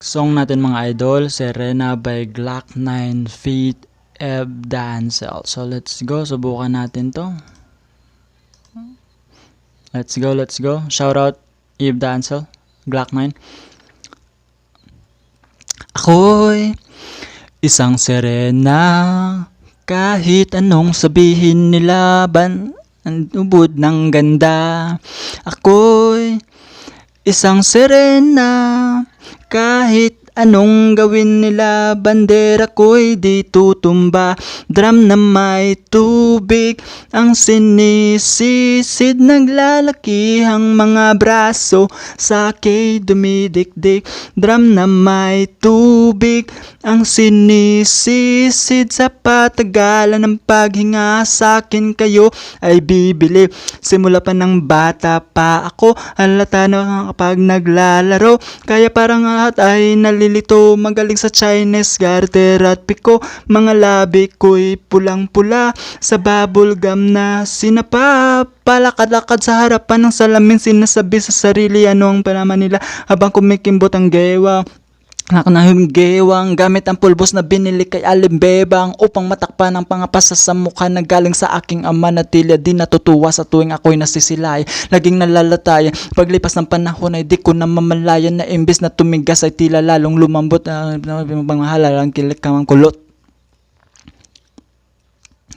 Song natin mga idol, Serena by Glock 9 feat. Eb Dancel. So let's go, subukan natin to. Let's go. Shout out Eb Dancel, Glock 9. Ako'y isang Serena, kahit anong sabihin nila, ang ubod ng ganda. Ako'y isang Serena, kahit anong gawin nila, bandera ko'y di tutumba. Drum na may tubig ang sinisisid, naglalakihang mga braso sa akin dumidikdik. Drum na may tubig ang sinisisid, sa patagalan ng paghinga sa akin kayo ay bibili. Simula pa ng bata pa ako, halata na kapag naglalaro, kaya parang lahat ay nalilito. Magaling sa Chinese garter at piko, mga labi ko'y pulang-pula sa bubble gum na sinapa. Palakad-lakad sa harapan ng salamin, sinasabi sa sarili ano ang panaman nila habang kumikimbot ang gewang. Nakanahimbang gamit ang pulbos na binili kay Alimbebang upang matakpan ang pangapasa sa mukha na galing sa aking ama na tila di natutuwa sa tuwing ako'y nasisilay. Laging nalalataya, paglipas ng panahon ay di ko na mamalayan na imbes na tumigas ay tila lalong lumambot ang pangahalalang kilikang kulot.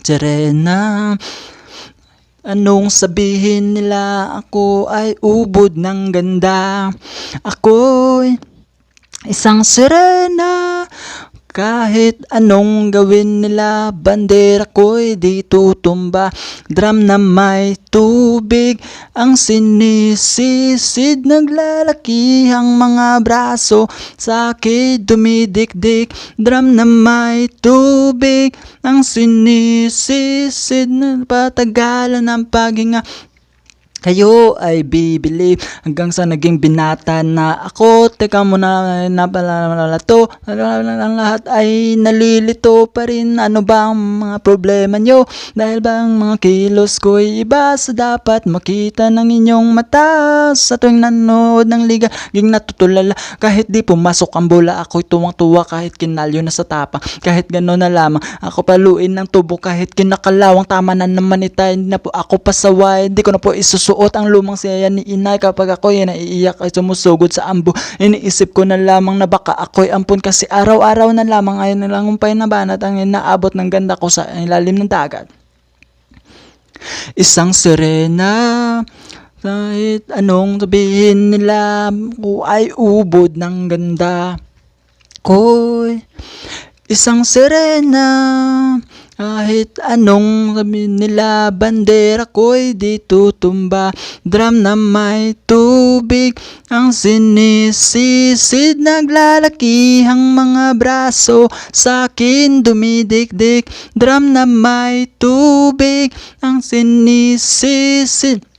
Serena, anong sabihin nila, ako ay ubod ng ganda. Ako'y isang Serena, kahit anong gawin nila, bandera ko'y di tutumba. Drum na may tubig ang sinisisid, naglalakihang mga braso sa akin dumidikdik. Drum na may tubig ang sinisisid, patagalan ng paghinga kayo ay bibili. Hanggang sa naging binata na ako, teka muna, napalalato, ang lahat ay nalilito pa rin. Ano ba ang mga problema nyo? Dahil ba ang mga kilos ko'y iba sa dapat makita ng inyong mata? Sa tuwing nanood ng liga, ging natutulala. Kahit di pumasok ang bola, ako'y tuwang-tuwa kahit kinalyo na sa tapang. Kahit gano'n na lamang, ako paluin ng tubo kahit kinakalawang. Tama na naman itay, hindi na po ako pasaway. Hindi ko na po isusuot ang lumang siya ni inay. Kapag ako'y naiiyak ay sumusugod sa ambo, iniisip ko na lamang na baka ako'y ampun, kasi araw-araw na lamang ay nalangumpay na banat ang inaabot ng ganda ko sa ilalim ng dagat. Isang Serena, kahit anong sabihin nila, ko ay ubod ng ganda. Ko'y isang Serena, kahit anong sabihin nila, bandera ko'y di tutumba. Drum na may tubig ang sinisisid, naglalakihang mga braso sa akin dumidikdik. Drum na may tubig ang sinisisid,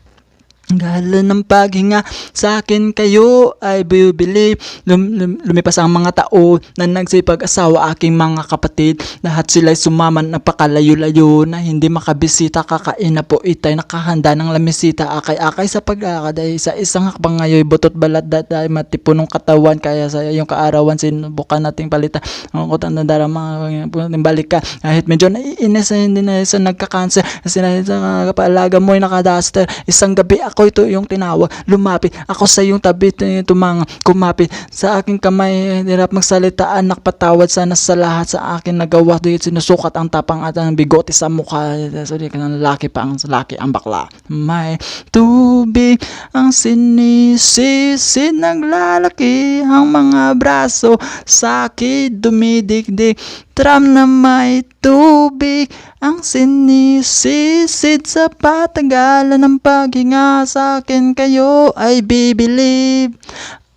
gala ng paghinga sa akin kayo ay bibili. Lumipas ang mga tao na nagsipag-asawa, aking mga kapatid. Lahat sila'y sumaman, napakalayo-layo na hindi makabisita. Kakain na po itay, nakahanda ng lamisita. Akay-akay sa pag-akad ay sa isang hakbang ngayon, butot balat ay matipunong katawan. Kaya sa iyong kaarawan, sinubukan nating palitan ang kutang na darama, balik ka. Kahit medyo naiinis, hindi na isa nagka-cancer, kasi na sa kapaalaga mo'y nakadaster. Isang gabi ako ito yung tinawag, lumapit ako sa iyong tabi, tumanga, kumapit sa aking kamay, hirap magsalita, anak patawad sana sa lahat sa akin nagawa. Doon sinusukat ang tapang at ang bigote sa mukha. Sorry, lalaki pa ang lalaki ang bakla. May tubig ang sinisisid, naglalaki ang mga braso sa akin dumidikdik. Drum na may tubig ang sinisisid, sa patagalan ng paghinga sa akin kayo ay bibili.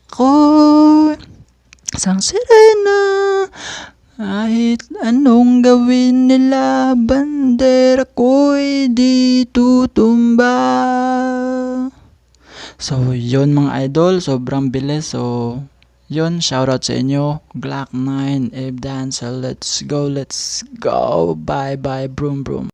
Ako isang Serena, kahit anong gawin nila, bandera ko'y di tutumba. So yun mga idol, sobrang bilis. So yun, shoutout sa inyo, Glock 9, Eb Dancel. Let's go, bye bye, broom broom.